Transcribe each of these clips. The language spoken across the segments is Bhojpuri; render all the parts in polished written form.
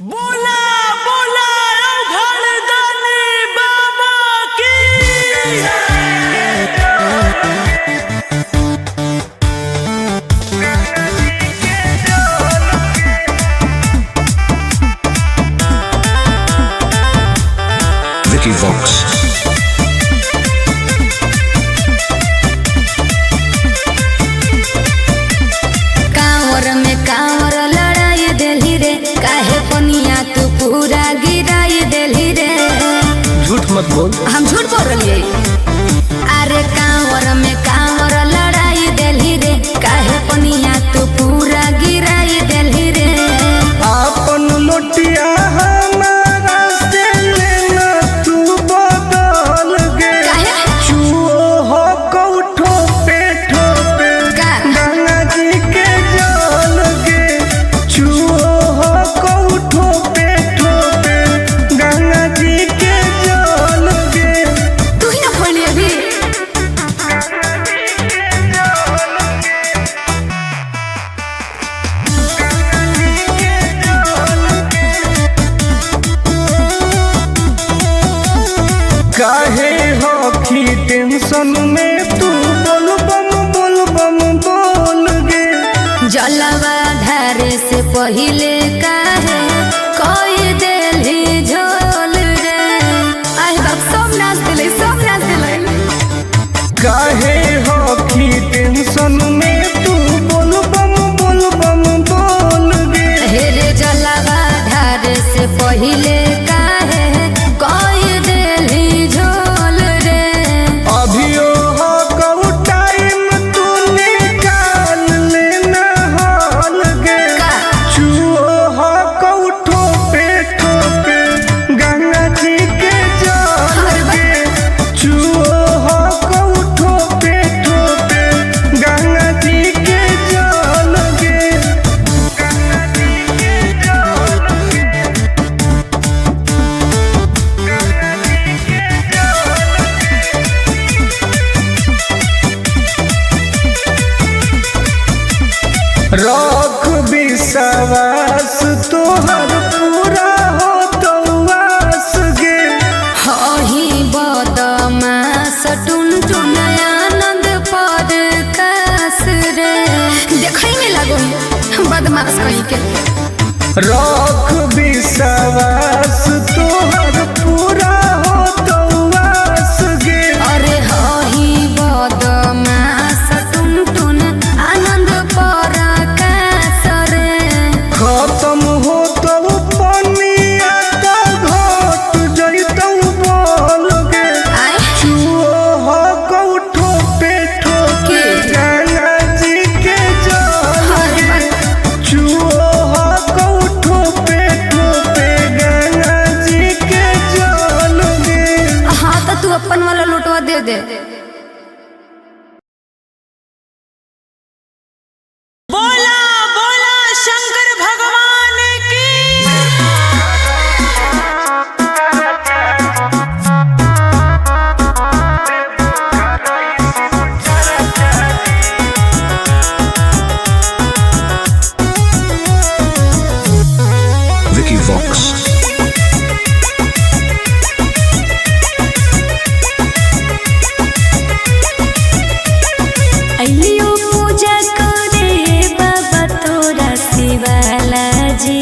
बोला बोला घरदानी बाबा की Vicky Vox. कांवर में कांवर लड़ाई देली रे, काहे पनिया तू पूरा गिराई देली रे। झूठ मत बोल। हम झूठ बोल रही अरे कांवर में कांवर लड़ाई देली रे, काहे पनिया तू पूरा गिराई देली रे। आपन लोटिया हमारा से लेना तू बदल गे। काहे? चुओ हो कौठो पे ठोपे का? गंगा जी के जल गे। चुओ हो कौठो पे ठोपे गंगा जी के जल गे। तू ही ना खोली अभी। काहे होखी टेंशन में तू बोल बम बोल गे। जलवा धारे से पहिले काहे कोई देली झोल रे। आए बाप सब नाच दिले, सब नाच दिले। काहे होखी टेंशन में तू बोल बम बोल गे। हेरे जलवा धारे से पहिले काहे कोई देली झोल रे। अभियो हो कऊ टाइम तू निकाल लेना हाल गे। का? चुओ हो कऊ ठोपे ठोपे गंगा जी के जल गे। चुओ हो कऊ ठोपे ठोपे गंगा जी के जल गे। गंगा जी के जल गे। गंगा जी के रख विश्वास तोहर पूरा हो तो वास गे। हही बदमाश टुनटुन आनंद पर कास रे। देखै में लगो बदमाश कहीं के। रख विश्वास तोहर पूरा हो तो वास गे। अरे हही बदमाश टुनटुन आनंद पर कास रे। खत्म हो तो पनिया तो घट जैतौ बोल गे। आय चुओ हो कौठो पे ठोके गंगा जी के जल हर गे। चुओ हो कौठो पे ठोके गंगा जी के जल गे। हाँ तो तू अपन वाला लुटवा दे दे। बोला बोला शंकर भगवान की। Vicky Vox. अलियो पूजा करे बाबा तोरा शिवाला जी।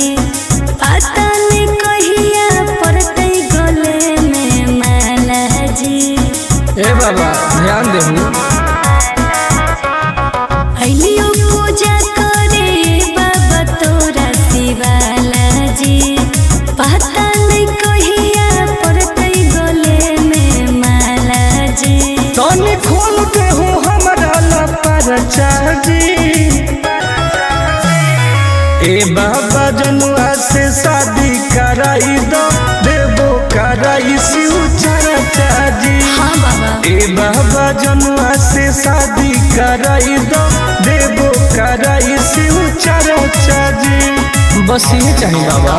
पता नहीं कहिया पड़ते गले में माला जी। ए बाबा ध्यान देहु। अलियो पूजा करे बाबा तोरा शिवाला जी। पता नहीं कहिया पड़ते गले में माला जी। तनी खोल देहु हमरा ला परचा जी। ए बाबा जनुआ से शादी कराई दो, देबो कराई शिव चर्चा जी। हाँ बाबा ए बाबा जनुआ से शादी कराई दो, देबो कराई शिव चर्चा जी। बस ये चाहिए बाबा।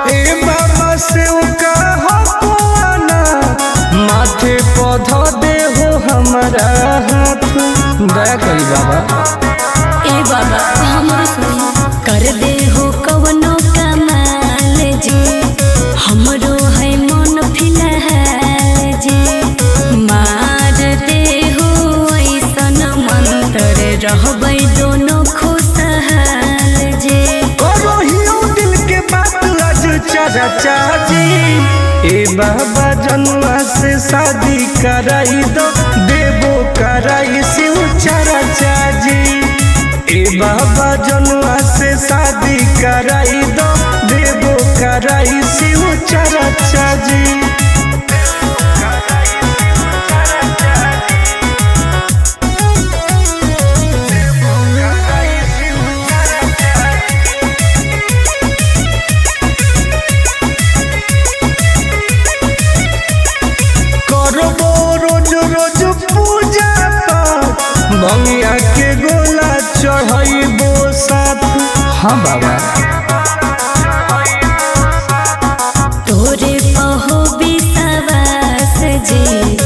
ए बाबा का करी बाबा? ए बाबा हमरो सुनी कर दे हो कवनो कमाल जी, हमरो है मन फिलहाल जी, मार दे हो ऐसन मंत्र रहबै दोनों खुशहाल जी। करो हियो दिल के बात आज चाचा जी, ए बाबा जनुआ से शादी कराई दो, देवो कराई शिव चाचा जी। ए बाबा जनुआ से शादी कराई दो, देवो कराई शिव चाचा जी। भंगिया के गोला चढ़ाइबो साथ। हाँ बाबा तोरे पहो विश्वास जी,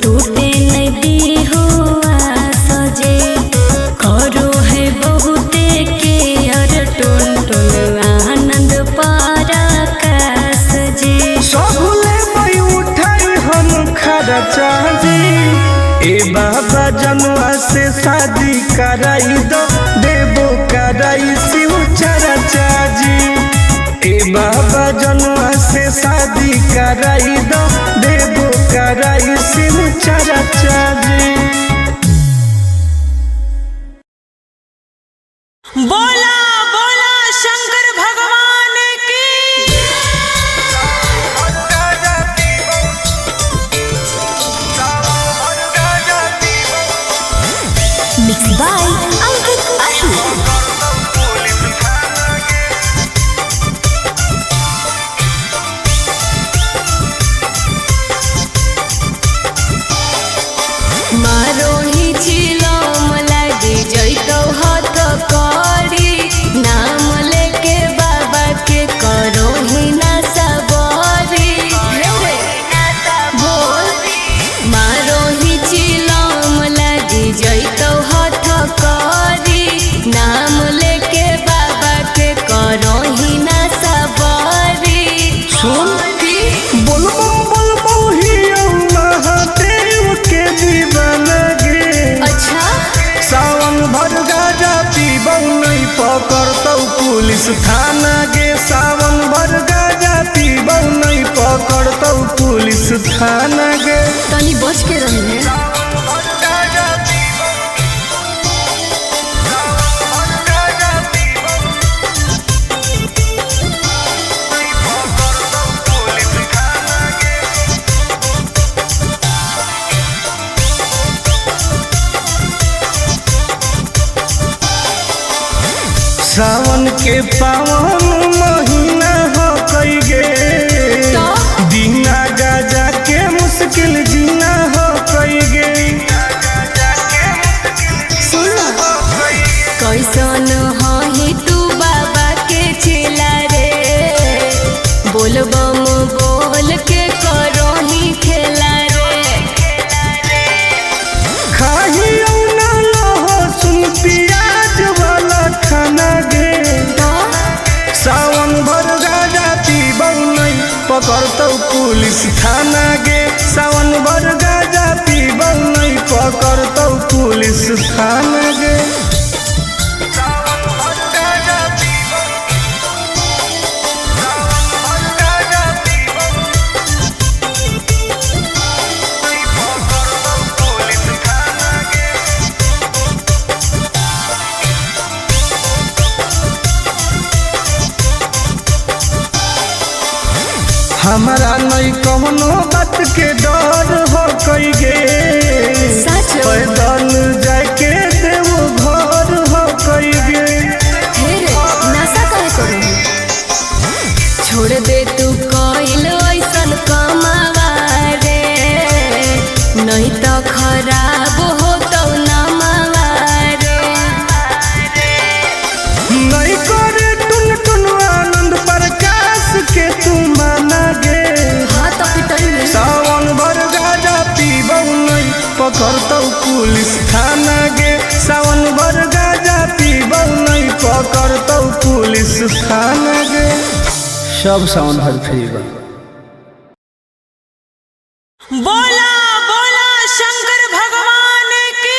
टूटे नहीं दी हो आस जी, करो है बहुते के अर टुन टुन आनंद पराकाश जी। सबले मई उठाई हम खर्चा जी, ए बाबा जनुआ से शादी कराई दो, देवो कराई शिव चाचा जी। ए बाबा जनुआ से शादी कराई दो, देवो कराई शिव चाचा जी। बोला बोला शंकर भगवान की। Mix by Ankit Ashu. मारो ही चिलम लागी जइतो हाथ करी, नाम लेके बाबा के करो ही ना सबरी। बोल मारो ही चिलम लागी जइतो हाथ करी, नाम लेके बाबा के करो ही ना सबरी। सुन बोलबो हियो महादेव के दीवाना गे। अच्छा सावन भर गाजा पीबौ नहीं पकड़तौ पुलिस थाना गे, सावन भर गाजा पीबौ नहीं पकड़तौ पुलिस थाना गे। तनी बच के रही है। सावन के पावन महीना हो कई गे, बिना गाजा के मुश्किल जीना हो कई गे। कैसन ही तू बाबा के चेला रे, बोलबम बोल के करो ही खेला रे। खाहियो ना लहसुन प्याज वाला खाना गे, सावन भर गाजा पीबौ नहीं पकड़तौ पुलिस थाना गे, सावन भर गाजा पीबौ नहीं पकड़तौ पुलिस थाना गे। हमारा नहीं कौनो बात के डर हो कई गे, पैदल जाके देवो घर हो कई गे। नशा काहे करू, छोड़ दे तू कइल ऐसन कमावा रे, नहीं तो खराब हो तो नमावा रे। नहीं करे टुन टुन आनंद प्रकाश के तू माना गे, हाँ तो पिटल सावन भर गाजा पीबौ नहीं पकड़तौ पुलिस थाना स्थान गे सब साउंड भर फ्री बा। बोला बोला शंकर भगवान की।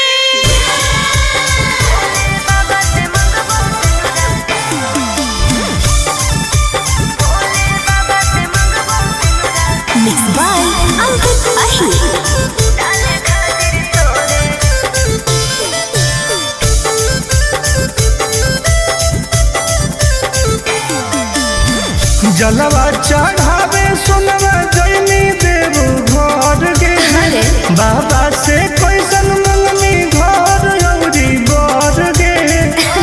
Mixed by Ankit Ahir. जलवा चढ़ावे सोनवा जैनी देव घर गे बाबा से कैसन मंगनी घर औरी बर गे।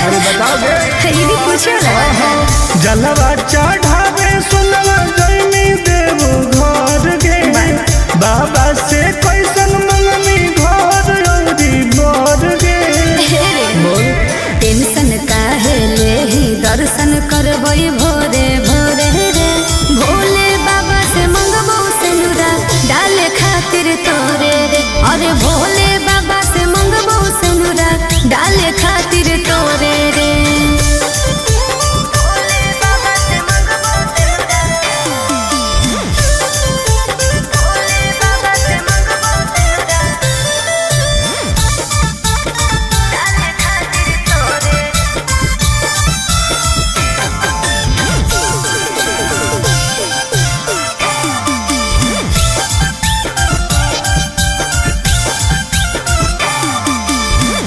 अरे बताओ गे ये भी पूछो ना। जलवा चढ़ावे सोनवा जैनी देव घर गे बाबा से कैसन मंगनी घर औरी बर गे। टेंशन काहे लेही दर्शन करबई भोरे भोरे रे भोले बाबा से मंगबो सिनुरा डाले खातिर तोरे रे। अरे भोले बाबा से मंगबो सिनुरा डाले खातिर तोरे रे।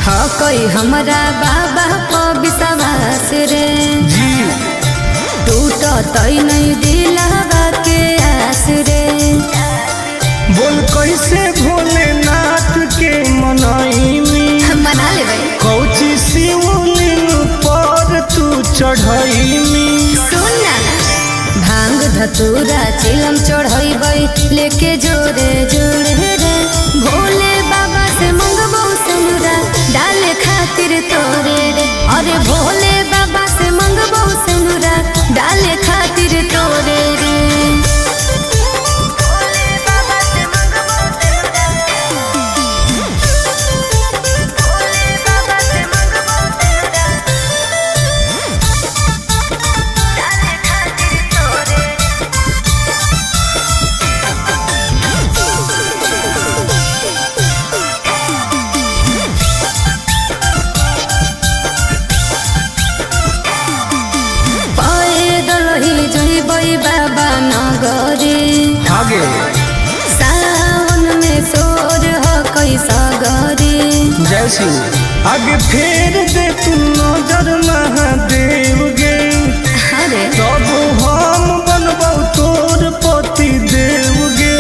हाँ कोई हमरा बाबा को विश्वास रे जी टूट तई नहीं दिलावा के आस रे। बोल कैसे भोलेनाथ के मनाई हम बना ले भाई कौची शिवलिंग पर तू चढ़ई सुन ना भांग धतूरा चिलम चढ़ई लेके जोरे जोरे रे भोले बाबा से मंगबो सिनुरा डाले खातिर तोरे रे। अरे भोले बाबा से मंगबो सिनुरा डाले खातिर तोरे रे। बाबा नगरी आगे सावन में सोर हो कैसा गरी। जय शिव आगे फेर दे तू नजर महादेव गे अरे तब हम बनबौ तोर पति देव गे।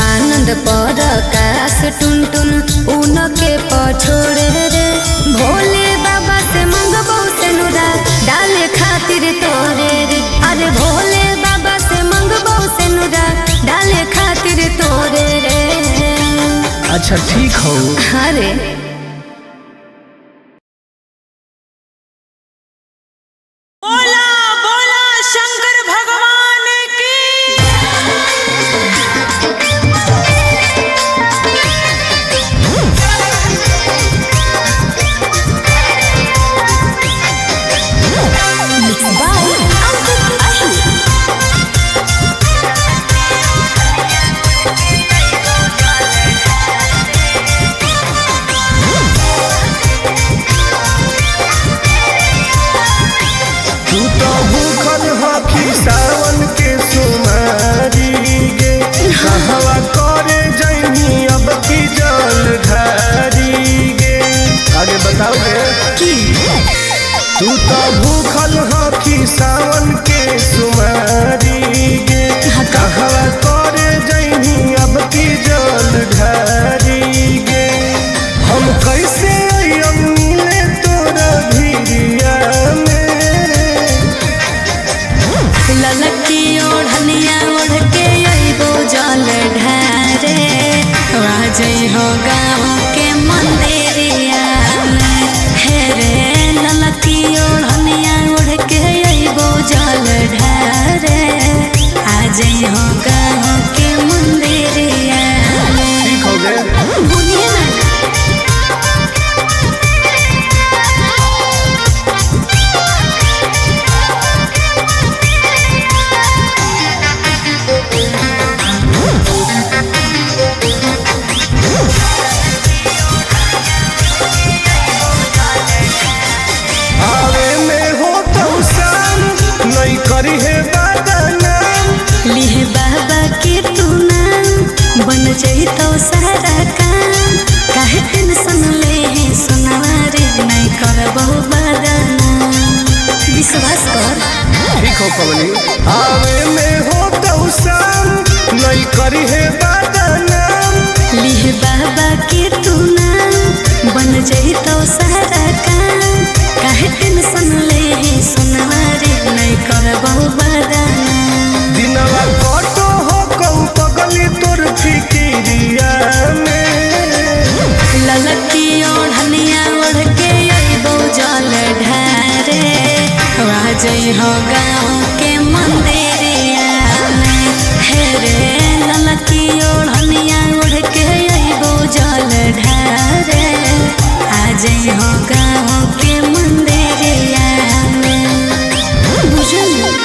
आनंद पर काश टुन टुन उनके पछोड़े रे भोले बाबा से मंगबो सिनुरा डाले खातिर तोरे रे। अरे भोले बाबा से मंगबो सिनुरा डाले खातिर तोरे रे। अच्छा ठीक हो। अरे बोला बोला शंकर भगवान की। Mixed by Ankit Ahir. तू तो भूखल हकी सावन के सुमारी गे कहवा करे जैनी अब की जल ढारी गे। आगे बताओ गे तू तो भूखल हकी सावन के सुमारी गे कहवा करे जैनी अब की जल ढारी गे। हम कैसे अइयम मिले तोरा भिरिया में ललकी ओढ़निया ओढ़ के अइबो जल ढारे राजय हो गाँव के मंदिरिया में। हे रे ललकी ओढ़निया ओढ़ के अइबो जल ढारे आजय हो गाँव के मंदिरिया में। ठीक हो गए। ठीक हो कवली आवे में हो कौसान नहीं करी है बदनाम लिह बाबा के तू नाम बन जाई तो सारा काम काहे टेंशन ले है सुनवा रे नहीं करबो बदनाम दिनवा कटो हो कहू पगली तोर फिकिरिया में ललकी ओढ़निया ओढ़ के अइबो जल ढारे राजई हो गाँव के मंदिरिया में हे रे ललकी ओढ़निया ओढ़ के अइबो जल ढारे आजई हो गाँव के मंदिरिया में बुझलिए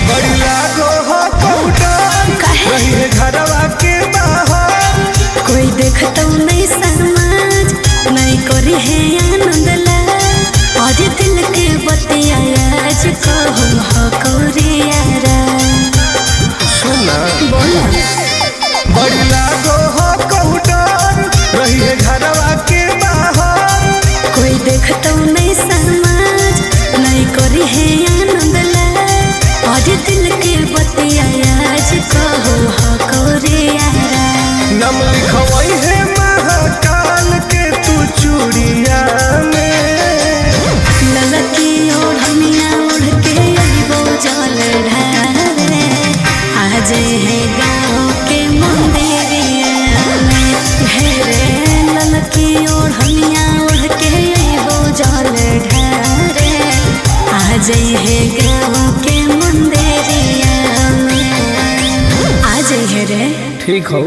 बड़ी लागो हो कौटान रही है घरवा के बाहर कोई देखता नहीं समाज नहीं करी है आनंद ला और दिल के बतिया आज कहूँ हो कौरियारा सुना बोला बड़ी लागो हो कौटान रही है घरवा के बाहर कोई देखता नहीं समाज नहीं करी है आनंद ला और दिल के बतिया आज कहूँ हो कौरियारा नम लिखवई है महाकाल के तू चूड़िया में ललकी ओढ़निया ओढ़ के अइबो जल ढारे आज है गाँव के मंदिरिया में हे रे ललकी ओढ़निया ओढ़ के अइबो जल ढारे आज है गाँव के मंदिरिया में आज है रे ठीक हो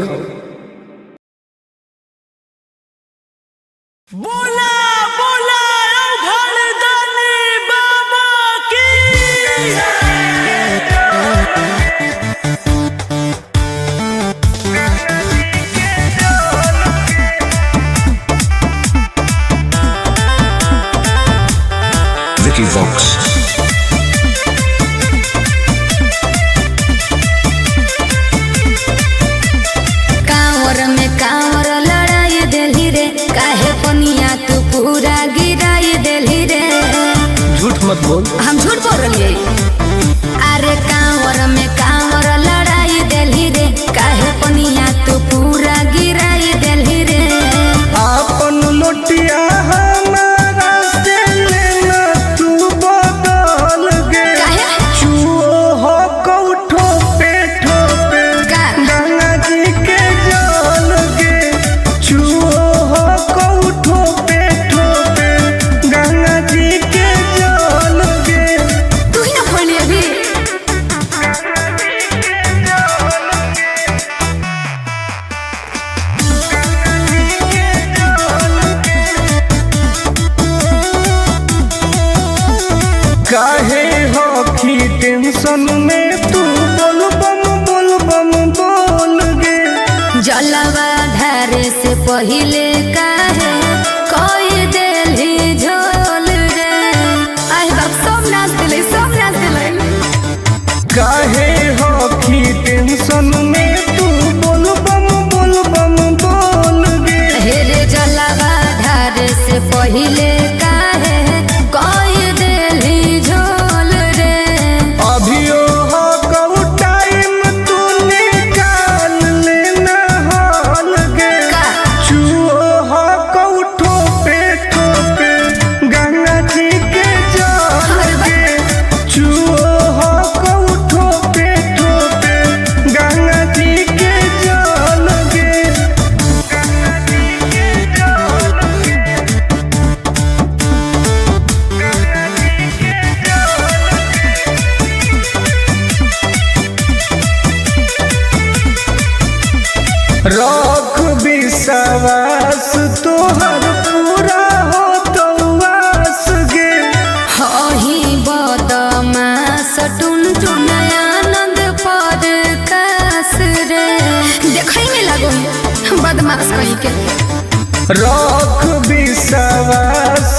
बोला बोला घरदानी बाबा की Vicky Vox. कांवर में कांवर लड़ाई देली रे काहे पनिया तू पूरा गिराई देली रे झूठ मत बोल हम झूठ बोल रही अरे कांवर में कांवर लड़ाई देली रे काहे पनिया तू पूरा गिराई देली रे आपन लोटिया हमारा से लेना तू बदल गे काहे? चुओ हो कौठो पे ठोपे का? गंगा जी के जल गे चुओ हो कौठो पे ठोपे गंगा जी के जल गे तू ही ना खोली अभी काहे हो की टेंशन में तू बोल बम बोल गे जलवा धारे से पहिले काहे कोई देली झोल रे आई बाप सब नाच दिले काहे हो की टेंशन में तू बोल बम बोल गे हेरे जलवा धारे से पहिले काहे कोई देली झोल रे अभियो हो कऊ टाइम तू निकाल लेना हाल गे का? चुओ हो कऊ ठोपे गंगा जी के जल गे चुओ हो कऊ ठोपे गंगा जी के जल गे रख विश्वास तोहर पूरा हो तो वास गे हही बदमास टुन टुन आनंद पर कास रे देखै में लागो बदमाश कहीं के रख विश्वास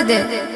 दे